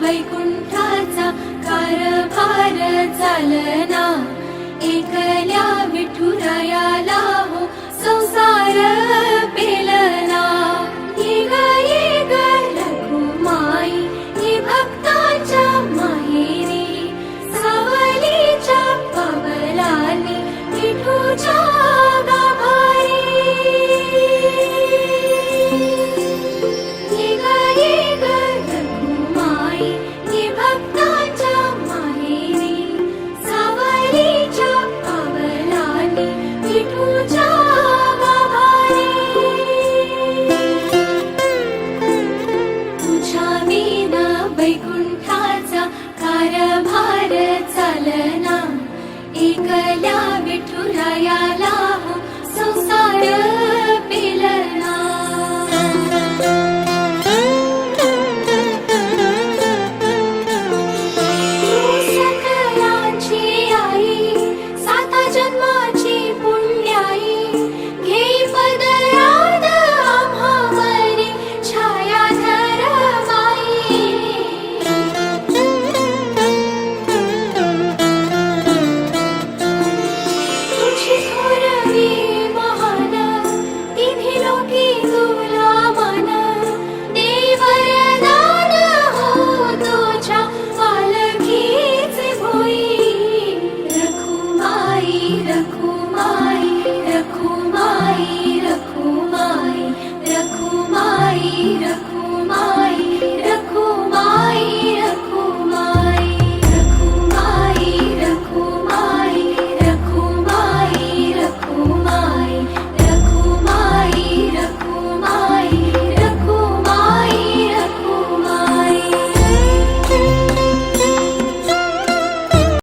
वैकुंठाचा कारभार चालना, एकल्या विठुरायाला हो संसार पेलना। ये ग रघुमाई ही भक्ताच्या माहेरी, सावलीच्या पावलांनी विठूच्या गाभारी। ये ग रघुमाई ही भक्ताच्या माहेरी, सावलीच्या पावलांनी विठूच्या गाभारी। तुझ्या विना वैकुंठाचा कारभार चालना, एकल्या विठुरायाला हो संसार